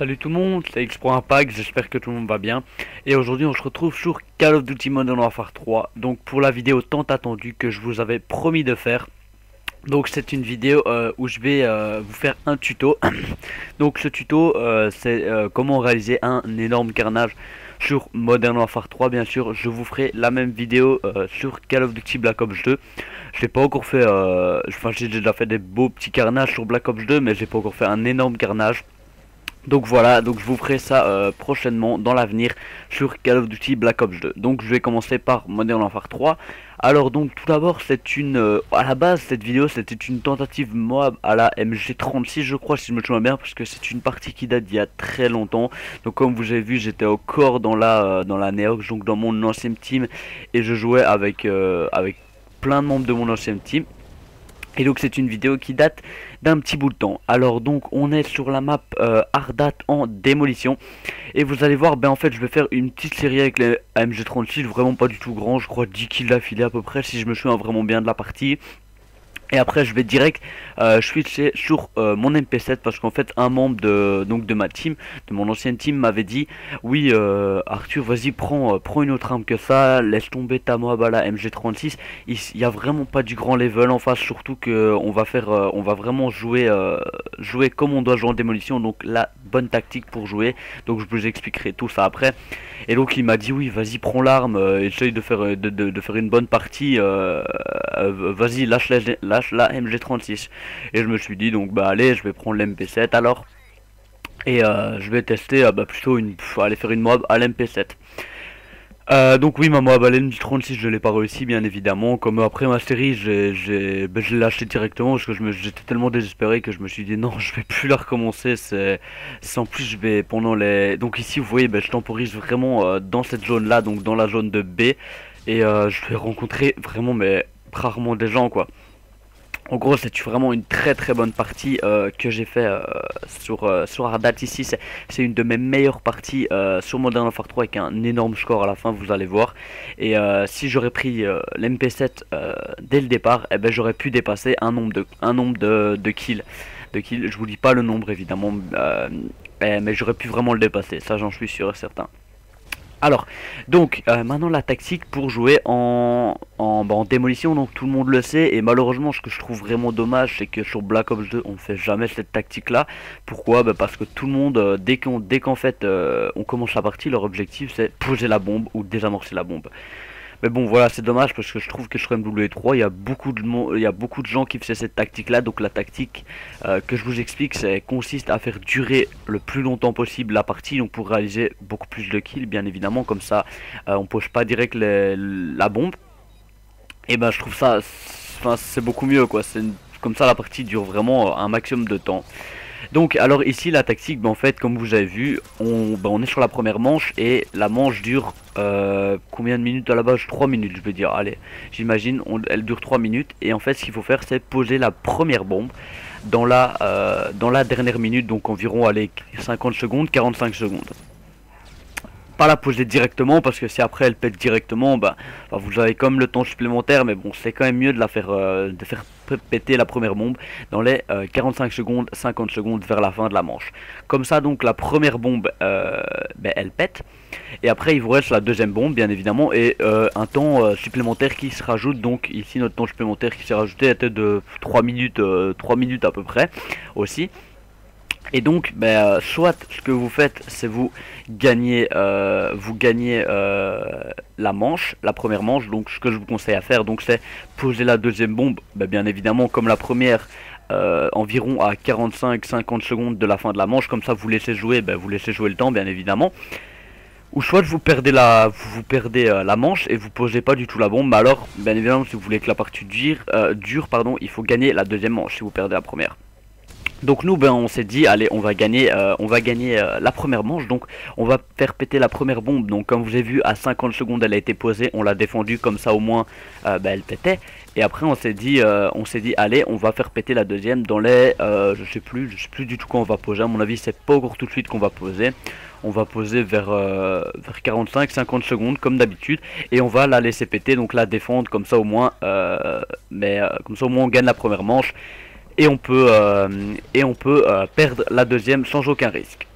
Salut tout le monde, c'est X pour un pack, j'espère que tout le monde va bien. Et aujourd'hui on se retrouve sur Call of Duty Modern Warfare 3. Donc pour la vidéo tant attendue que je vous avais promis de faire. Donc c'est une vidéo où je vais vous faire un tuto. Donc ce tuto c'est comment réaliser un énorme carnage sur Modern Warfare 3. Bien sûr je vous ferai la même vidéo sur Call of Duty Black Ops 2. Je l'ai pas encore fait, enfin j'ai déjà fait des beaux petits carnages sur Black Ops 2, mais j'ai pas encore fait un énorme carnage. Donc voilà, donc je vous ferai ça prochainement dans l'avenir sur Call of Duty Black Ops 2. Donc je vais commencer par Modern Warfare 3. Alors donc tout d'abord c'est à la base cette vidéo c'était une tentative Moab à la MG36 je crois si je me souviens bien, parce que c'est une partie qui date d'il y a très longtemps. Donc comme vous avez vu j'étais au corps dans la Neox, donc dans mon ancienne team, et je jouais avec plein de membres de mon ancienne team. Et donc c'est une vidéo qui date d'un petit bout de temps. Alors donc on est sur la map Ardat en démolition. Et vous allez voir, ben en fait je vais faire une petite série avec les AMG36, vraiment pas du tout grand, je crois 10 kills d'affilée à peu près si je me souviens vraiment bien de la partie. Et après je vais direct switcher sur mon MP7, parce qu'en fait un membre de ma team, de mon ancienne team, m'avait dit oui Arthur vas-y prends une autre arme que ça, laisse tomber ta Moab à la MG36, il y a vraiment pas du grand level en face, surtout que on va vraiment jouer comme on doit jouer en démolition, donc la bonne tactique pour jouer. Donc je vous expliquerai tout ça après. Et donc il m'a dit oui vas-y prends l'arme, essaye de faire une bonne partie, vas-y lâche la MG36. Et je me suis dit donc bah allez je vais prendre l'MP7 alors. Et je vais tester plutôt aller faire une mob à l'MP7. Donc oui, ma Moab à l'MG36 je l'ai pas réussi bien évidemment. Comme après ma série je l'ai lâché directement parce que j'étais tellement désespéré que je me suis dit non je vais plus la recommencer. C'est en plus je vais pendant les... Donc ici vous voyez je temporise vraiment dans cette zone là, donc dans la zone de B. Et je vais rencontrer vraiment mais rarement des gens quoi. En gros, c'est vraiment une très très bonne partie que j'ai fait sur Ardat ici. C'est une de mes meilleures parties sur Modern Warfare 3 avec un énorme score à la fin, vous allez voir. Et si j'aurais pris l'MP7 dès le départ, eh ben, j'aurais pu dépasser un nombre de kills. Je vous dis pas le nombre évidemment, mais j'aurais pu vraiment le dépasser, ça j'en suis sûr et certain. Alors, donc, maintenant la tactique pour jouer en démolition, donc tout le monde le sait, et malheureusement ce que je trouve vraiment dommage, c'est que sur Black Ops 2 on ne fait jamais cette tactique là. Pourquoi? Parce que tout le monde, dès qu'en fait on commence la partie, leur objectif c'est poser la bombe ou désamorcer la bombe. Mais bon voilà, c'est dommage parce que je trouve que sur MW3 il y a beaucoup de gens qui faisaient cette tactique là. Donc la tactique que je vous explique, c'est consiste à faire durer le plus longtemps possible la partie, donc pour réaliser beaucoup plus de kills bien évidemment. Comme ça on pose pas direct la bombe. Et ben je trouve ça, enfin c'est beaucoup mieux quoi. Comme ça la partie dure vraiment un maximum de temps. Donc alors ici la tactique, en fait comme vous avez vu, on est sur la première manche et la manche dure combien de minutes à la base? 3 minutes je veux dire, allez j'imagine, elle dure 3 minutes. Et en fait ce qu'il faut faire c'est poser la première bombe dans la dernière minute, donc environ allez 50 secondes, 45 secondes. Pas la poser directement parce que si après elle pète directement, vous avez comme le temps supplémentaire, mais bon c'est quand même mieux de faire péter la première bombe dans les 45 secondes, 50 secondes vers la fin de la manche. Comme ça donc la première bombe elle pète, et après il vous reste la deuxième bombe bien évidemment, et un temps supplémentaire qui se rajoute. Donc ici notre temps supplémentaire qui s'est rajouté était de 3 minutes à peu près aussi. Et donc, soit ce que vous faites, c'est vous gagnez la manche, la première manche. Donc, ce que je vous conseille à faire, donc, c'est poser la deuxième bombe, bien évidemment, comme la première, environ à 45-50 secondes de la fin de la manche. Comme ça, vous laissez jouer, vous laissez jouer le temps, bien évidemment. Ou soit vous perdez la manche et vous posez pas du tout la bombe. Mais alors, bien évidemment, si vous voulez que la partie dure, pardon, il faut gagner la deuxième manche si vous perdez la première. Donc nous on s'est dit allez on va gagner la première manche, donc on va faire péter la première bombe. Donc comme vous avez vu à 50 secondes elle a été posée, on l'a défendue comme ça au moins elle pétait. Et après on s'est dit allez on va faire péter la deuxième dans les je sais plus du tout quand on va poser. À mon avis c'est pas encore tout de suite qu'on va poser. On va poser vers 45-50 secondes comme d'habitude, et on va la laisser péter, donc la défendre comme ça au moins comme ça au moins on gagne la première manche. Et on peut perdre la deuxième sans aucun risque.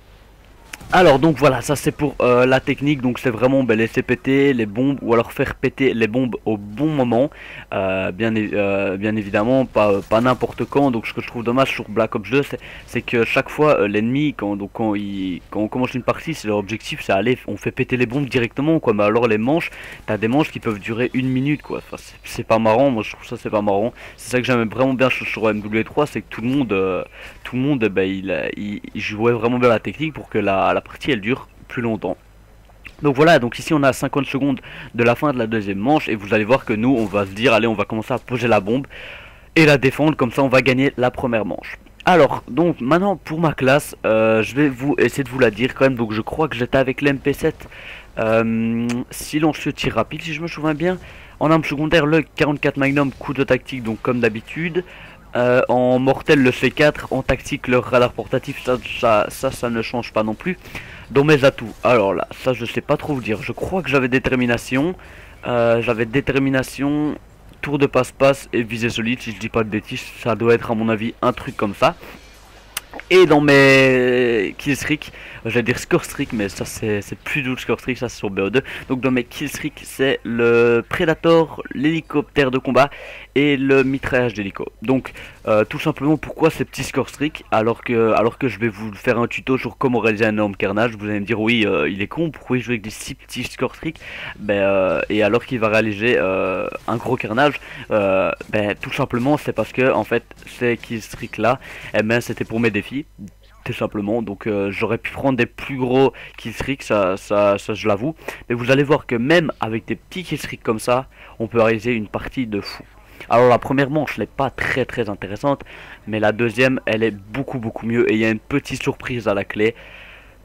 Alors donc voilà, ça c'est pour la technique, donc c'est vraiment laisser péter les bombes ou alors faire péter les bombes au bon moment, bien évidemment pas n'importe quand. Donc ce que je trouve dommage sur Black Ops 2, c'est que chaque fois l'ennemi quand on commence une partie, c'est leur objectif, c'est aller, on fait péter les bombes directement quoi. Mais alors les manches, t'as des manches qui peuvent durer 1 minute quoi. Enfin, c'est pas marrant, moi je trouve ça c'est pas marrant. C'est ça que j'aime vraiment bien sur MW3, c'est que tout le monde il jouait vraiment bien la technique pour que la partie elle dure plus longtemps. Donc voilà, donc ici on a 50 secondes de la fin de la deuxième manche et vous allez voir que nous on va se dire allez on va commencer à poser la bombe et la défendre, comme ça on va gagner la première manche. Alors donc maintenant pour ma classe, je vais vous essayer de vous la dire quand même. Donc je crois que j'étais avec l'MP7 silencieux tir rapide si je me souviens bien. En arme secondaire le 44 Magnum couteau tactique donc comme d'habitude. En mortel le C4, en tactique le radar portatif, ça ne change pas non plus. Dans mes atouts, alors là, ça je sais pas trop vous dire. Je crois que j'avais détermination, tour de passe-passe et visée solide. Si je dis pas de bêtises, ça doit être à mon avis un truc comme ça. Et dans mes killstreak, j'allais dire score streak, mais ça c'est plus du score streak, ça c'est sur BO2. Donc dans mes killstreak, c'est le Predator, l'hélicoptère de combat et le mitraillage d'hélico. Donc tout simplement pourquoi ces petits score streak alors que je vais vous faire un tuto sur comment réaliser un énorme carnage. Vous allez me dire oui il est con, pourquoi il joue avec des 6 petits score streak, et alors qu'il va réaliser un gros carnage, tout simplement c'est parce que en fait ces killstreak là, c'était pour mes défis tout simplement. Donc j'aurais pu prendre des plus gros killstreaks, ça je l'avoue, mais vous allez voir que même avec des petits killstreaks comme ça on peut réaliser une partie de fou. Alors la première manche n'est pas très intéressante, mais la deuxième elle est beaucoup mieux et il y a une petite surprise à la clé.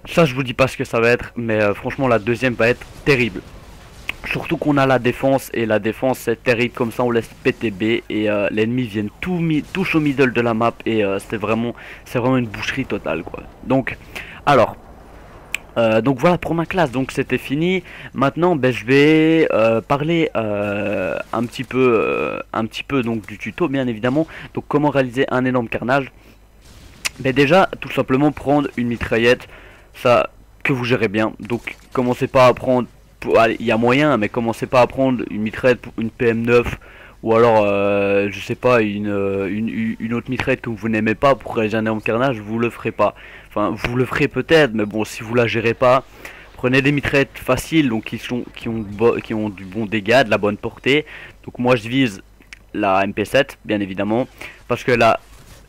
Ça je vous dis pas ce que ça va être, mais franchement la deuxième va être terrible. Surtout qu'on a la défense, et la défense c'est terrible, comme ça on laisse péter B et l'ennemi vient touche au middle de la map et c'est vraiment une boucherie totale quoi. Donc alors donc voilà pour ma classe, donc c'était fini. Maintenant je vais parler un petit peu donc du tuto bien évidemment. Donc comment réaliser un énorme carnage. Déjà tout simplement prendre une mitraillette, ça que vous gérez bien. Donc commencez pas à prendre, il y a moyen, mais commencez pas à prendre une mitraillette pour une PM9 ou alors je sais pas une autre mitraillette que vous n'aimez pas pour réaliser un énorme carnage. Vous le ferez pas, enfin vous le ferez peut-être, mais bon si vous la gérez pas, prenez des mitraillettes faciles donc qui ont du bon dégât, de la bonne portée. Donc moi je vise la MP7 bien évidemment parce que là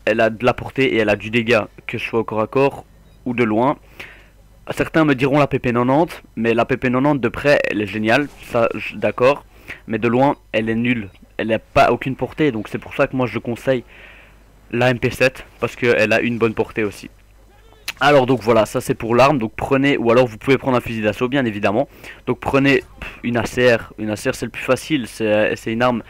elle a de la portée et elle a du dégât, que ce soit au corps à corps ou de loin. Certains me diront la PP90, mais la PP90 de près elle est géniale, ça d'accord, mais de loin elle est nulle, elle n'a pas aucune portée, donc c'est pour ça que moi je conseille la MP7 parce qu'elle a une bonne portée aussi. Alors donc voilà, ça c'est pour l'arme, donc prenez, ou alors vous pouvez prendre un fusil d'assaut bien évidemment. Donc prenez une ACR, c'est le plus facile, c'est une arme,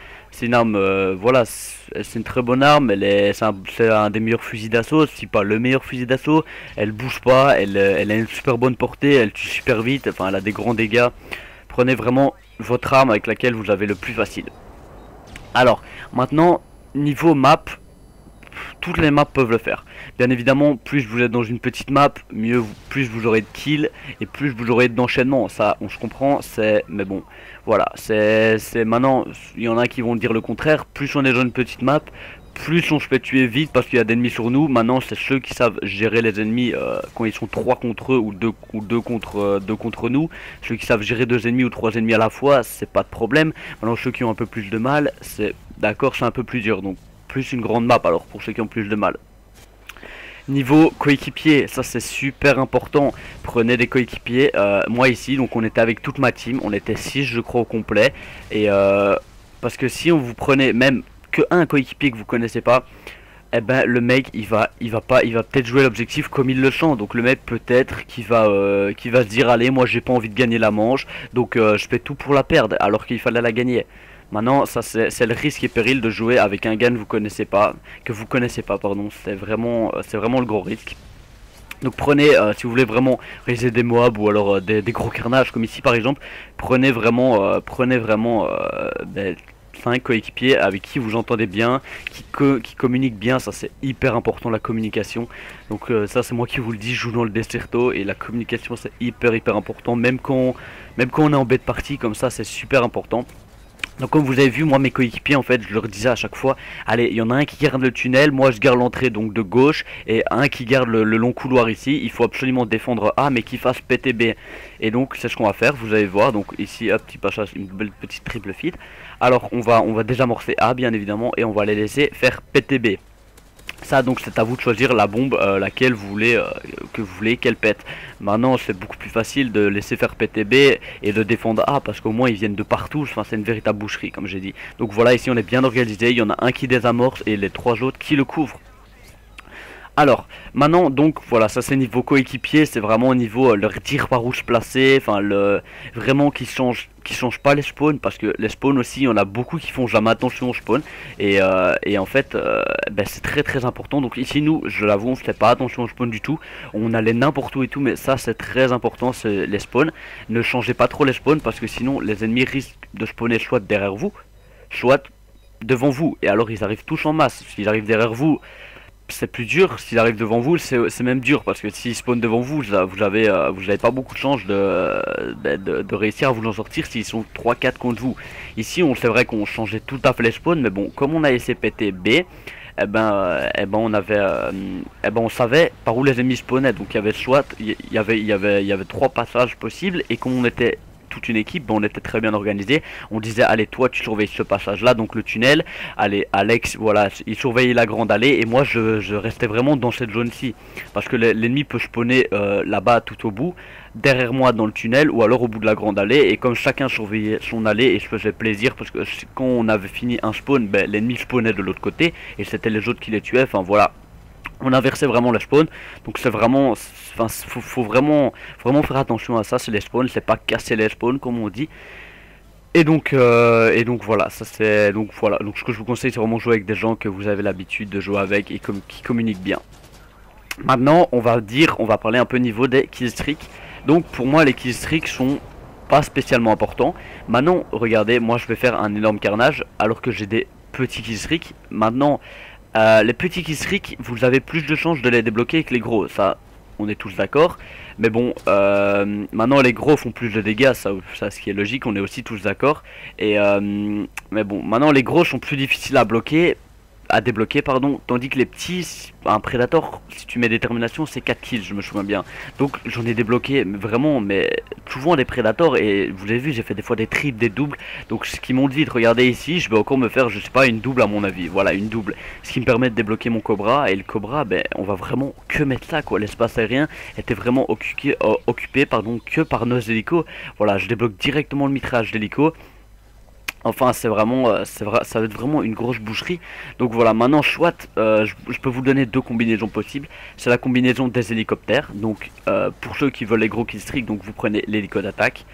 voilà, c'est une très bonne arme, c'est un des meilleurs fusils d'assaut, si pas le meilleur fusil d'assaut. Elle bouge pas, elle a une super bonne portée, elle tue super vite, enfin elle a des grands dégâts. Prenez vraiment votre arme avec laquelle vous avez le plus facile. Alors maintenant niveau map, toutes les maps peuvent le faire. Bien évidemment, plus vous êtes dans une petite map, plus vous aurez de kills et plus vous aurez d'enchaînement. Ça, on se comprend, mais bon, voilà, c'est maintenant, il y en a qui vont dire le contraire. Plus on est dans une petite map, plus on se fait tuer vite parce qu'il y a d'ennemis sur nous. Maintenant, c'est ceux qui savent gérer les ennemis quand ils sont 3 contre eux ou 2 contre nous. Ceux qui savent gérer 2 ennemis ou 3 ennemis à la fois, c'est pas de problème. Maintenant, ceux qui ont un peu plus de mal, c'est d'accord, c'est un peu plus dur. Donc plus une grande map alors pour ceux qui ont plus de mal. Niveau coéquipier, ça c'est super important. Prenez des coéquipiers. Moi ici, donc on était avec toute ma team, on était 6 je crois au complet. Et parce que si on vous prenait même que un coéquipier que vous connaissez pas, eh ben le mec il va peut-être jouer l'objectif comme il le sent. Donc le mec peut-être qui va se dire allez moi j'ai pas envie de gagner la manche, donc je fais tout pour la perdre alors qu'il fallait la gagner. Maintenant, ça c'est le risque et péril de jouer avec un gars que vous connaissez pas, pardon. C'est vraiment le gros risque. Donc prenez, si vous voulez vraiment réaliser des mobs ou alors des gros carnages comme ici par exemple, prenez vraiment 5 coéquipiers avec qui vous entendez bien, qui communiquent bien. Ça c'est hyper important, la communication. Donc ça c'est moi qui vous le dis, je joue dans le Deserto et la communication c'est hyper important, même quand on est en bête partie comme ça, c'est super important. Donc comme vous avez vu, moi mes coéquipiers en fait, je leur disais à chaque fois, allez, il y en a un qui garde le tunnel, moi je garde l'entrée donc de gauche, et un qui garde le long couloir ici. Il faut absolument défendre A mais qu'il fasse péter B. Et donc c'est ce qu'on va faire, vous allez voir. Donc ici, hop, petit passage, une belle petite triple feed. Alors on va désamorcer A bien évidemment, et on va les laisser faire péter B. Ça donc c'est à vous de choisir la bombe laquelle vous voulez que vous voulez qu'elle pète. Maintenant c'est beaucoup plus facile de laisser faire péter B et de défendre A parce qu'au moins ils viennent de partout. Enfin c'est une véritable boucherie comme j'ai dit. Donc voilà, ici on est bien organisé. Il y en a un qui désamorce et les 3 autres qui le couvrent. Alors, maintenant, donc, voilà, ça c'est niveau coéquipier, c'est vraiment au niveau leur dire par où se placer, enfin, vraiment qui change pas les spawns, parce que les spawns aussi, il y en a beaucoup qui font jamais attention aux spawns, et en fait, ben, c'est très important. Donc ici, nous, je l'avoue, on fait pas attention aux spawns du tout, on allait n'importe où et tout, mais ça c'est très important, c'est les spawns. Ne changez pas trop les spawns, parce que sinon, les ennemis risquent de spawner soit derrière vous, soit devant vous, et alors ils arrivent tous en masse. S'ils arrivent derrière vous, c'est plus dur. S'il arrive devant vous, c'est même dur, parce que s'il spawn devant vous, vous avez pas beaucoup de chance de réussir à vous en sortir s'ils sont 3-4 contre vous. Ici, c'est vrai qu'on changeait tout à fait les spawns, mais bon, comme on a laissé péter B, on savait par où les ennemis spawnaient. Donc il y avait soit il y avait 3 passages possibles, et comme on était toute une équipe, on était très bien organisé. On disait allez, toi tu surveilles ce passage là, donc le tunnel, allez Alex, voilà, il surveillait la grande allée, et moi je restais vraiment dans cette zone ci, parce que l'ennemi peut spawner là-bas tout au bout, derrière moi dans le tunnel, ou alors au bout de la grande allée. Et comme chacun surveillait son allée, et je faisais plaisir, parce que quand on avait fini un spawn, ben, l'ennemi spawnait de l'autre côté et c'était les autres qui les tuaient. Enfin voilà, on inversait vraiment le spawn. Donc c'est vraiment, enfin faut vraiment faire attention à ça. C'est les spawns, c'est pas casser les spawns comme on dit. Et donc voilà, ça c'est donc voilà. Donc ce que je vous conseille, c'est vraiment jouer avec des gens que vous avez l'habitude de jouer avec et qui communiquent bien. Maintenant on va parler un peu niveau des killstreaks. Donc pour moi les killstreaks sont pas spécialement importants. Maintenant regardez, moi je vais faire un énorme carnage alors que j'ai des petits killstreaks. Maintenant les petits killstreaks, vous avez plus de chances de les débloquer que les gros, ça on est tous d'accord. Mais bon, maintenant les gros font plus de dégâts, ça ce qui est logique, on est aussi tous d'accord. Mais bon, maintenant les gros sont plus difficiles à débloquer, pardon, tandis que les petits, un Predator, si tu mets détermination, c'est 4 kills, je me souviens bien. Donc j'en ai débloqué vraiment, mais souvent des Predators, et vous avez vu, j'ai fait des fois des triples, des doubles. Donc ce qui m'ont dit, regardez ici, je vais encore me faire, je sais pas, une double à mon avis, voilà, une double. Ce qui me permet de débloquer mon Cobra, et le Cobra, ben, on va vraiment que mettre ça, quoi. L'espace aérien était vraiment occupé que par nos hélicos. Voilà, je débloque directement le mitraillage d'hélico. Enfin, c'est vraiment, ça va être vraiment une grosse boucherie. Donc voilà, maintenant, soit je peux vous donner 2 combinaisons possibles. C'est la combinaison des hélicoptères. Donc pour ceux qui veulent les gros killstreaks, donc vous prenez l'hélico d'attaque,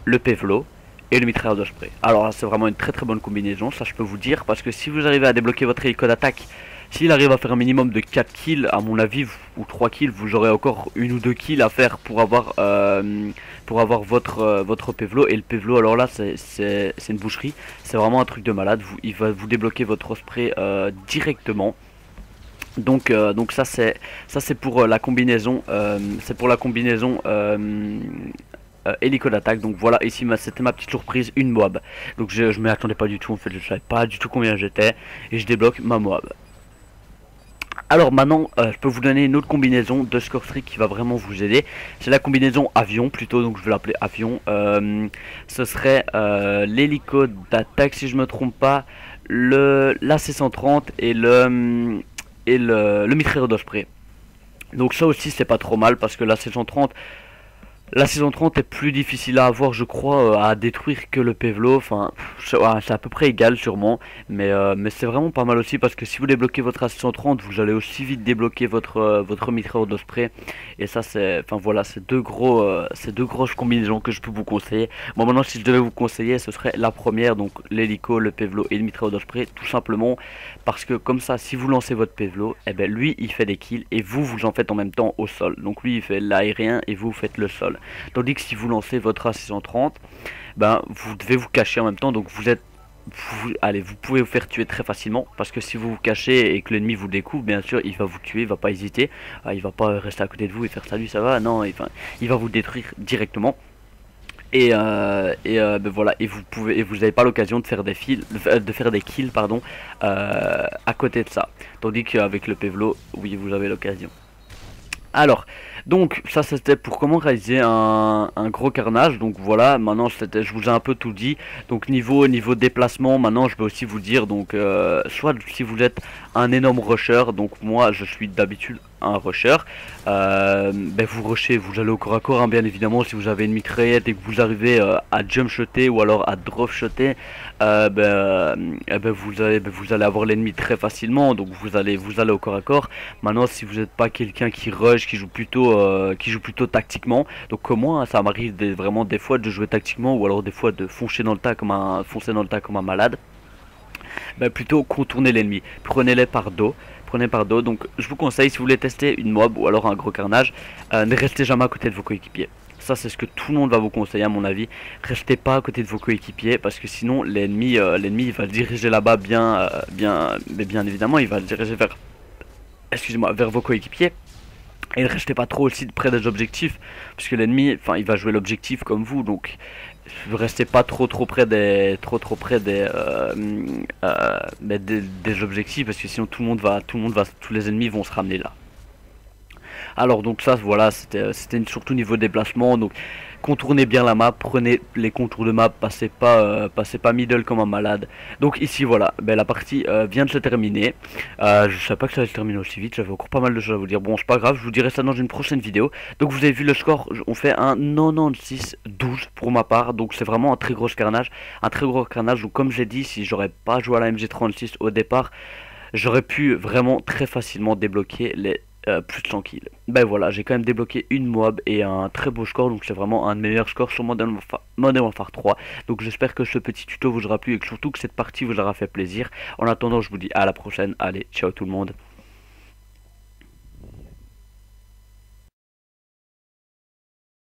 le Pevlo et le mitrailleur de spray. Alors là, c'est vraiment une très bonne combinaison, ça je peux vous dire, parce que si vous arrivez à débloquer votre hélico d'attaque, s'il arrive à faire un minimum de 4 kills, à mon avis, ou 3 kills, vous aurez encore 1 ou 2 kills à faire pour avoir votre Pevlo. Et le Pevlo, alors là, c'est une boucherie. C'est vraiment un truc de malade. Il va vous débloquer votre spray directement. Donc ça c'est pour la combinaison. Hélico d'attaque. Donc voilà, ici c'était ma petite surprise, une Moab. Donc je m'y attendais pas du tout, en fait je savais pas du tout combien j'étais, et je débloque ma Moab. Alors maintenant, je peux vous donner une autre combinaison de score streak qui va vraiment vous aider. C'est la combinaison avion plutôt, donc je vais l'appeler avion. Ce serait l'hélico d'attaque si je me trompe pas, l'AC-130 et le mitrailleur d'Osprey. Donc ça aussi c'est pas trop mal, parce que l'AC-130... La saison 30 est plus difficile à avoir, je crois, à détruire que le Pevlo. Enfin, c'est à peu près égal sûrement, mais c'est vraiment pas mal aussi, parce que si vous débloquez votre A630, vous allez aussi vite débloquer votre mitrailleur d'Osprey. Et ça c'est, enfin voilà, c'est deux grosses combinaisons que je peux vous conseiller. Moi maintenant, si je devais vous conseiller, ce serait la première, donc l'hélico, le Pevlo et le mitrailleur d'Osprey, tout simplement parce que comme ça, si vous lancez votre Pevlo, eh ben lui il fait des kills et vous en faites en même temps au sol. Donc lui il fait l'aérien et vous faites le sol. Tandis que si vous lancez votre A630, ben vous devez vous cacher en même temps, donc allez, vous pouvez vous faire tuer très facilement, parce que si vous vous cachez et que l'ennemi vous découvre, bien sûr, il va vous tuer, il va pas hésiter, il va pas rester à côté de vous et faire salut, ça va, non, enfin, il va vous détruire directement. Ben voilà, et vous n'avez pas l'occasion de faire des kills, pardon, à côté de ça. Tandis qu'avec le Pevlo, oui, vous avez l'occasion. Alors, donc ça c'était pour comment réaliser un gros carnage. Donc voilà, maintenant je vous ai un peu tout dit. Donc niveau déplacement, maintenant je peux aussi vous dire. Donc soit si vous êtes un énorme rusher, donc moi je suis d'habitude un rusher, ben vous rushez, vous allez au corps à corps, hein, bien évidemment. Si vous avez une mitraillette et que vous arrivez à jump shotter ou alors à drop shotter, vous allez avoir l'ennemi très facilement. Donc vous allez au corps à corps. Maintenant, si vous n'êtes pas quelqu'un qui rush, qui joue plutôt tactiquement, donc comme moi, hein, ça m'arrive vraiment des fois de jouer tactiquement ou alors des fois de foncer dans le tas comme un malade. Ben, plutôt contourner l'ennemi. Prenez-les par dos. Prenez par dos. Donc je vous conseille, si vous voulez tester une mob ou alors un gros carnage, ne restez jamais à côté de vos coéquipiers. Ça c'est ce que tout le monde va vous conseiller à mon avis. Restez pas à côté de vos coéquipiers parce que sinon l'ennemi il va le diriger là-bas mais bien évidemment il va le diriger vers vos coéquipiers. Et ne restez pas trop aussi près des objectifs, puisque l'ennemi, enfin, il va jouer l'objectif comme vous, donc ne restez pas trop près des objectifs, parce que sinon tous les ennemis vont se ramener là. Alors donc ça voilà, c'était surtout niveau déplacement, donc contournez bien la map, prenez les contours de map, passez pas middle comme un malade. Donc ici voilà, ben, la partie vient de se terminer. Je savais pas que ça allait se terminer aussi vite, j'avais encore pas mal de choses à vous dire. Bon c'est pas grave, je vous dirai ça dans une prochaine vidéo. Donc vous avez vu le score, on fait un 96-12 pour ma part, donc c'est vraiment un très gros carnage. Donc comme j'ai dit, si j'aurais pas joué à la MG36 au départ, j'aurais pu vraiment très facilement débloquer les plus de 100 kills. Ben voilà, j'ai quand même débloqué une mob et un très beau score, donc c'est vraiment un de mes meilleurs scores sur Modern Warfare 3. Donc j'espère que ce petit tuto vous aura plu et que surtout que cette partie vous aura fait plaisir. En attendant, je vous dis à la prochaine. Allez, ciao tout le monde.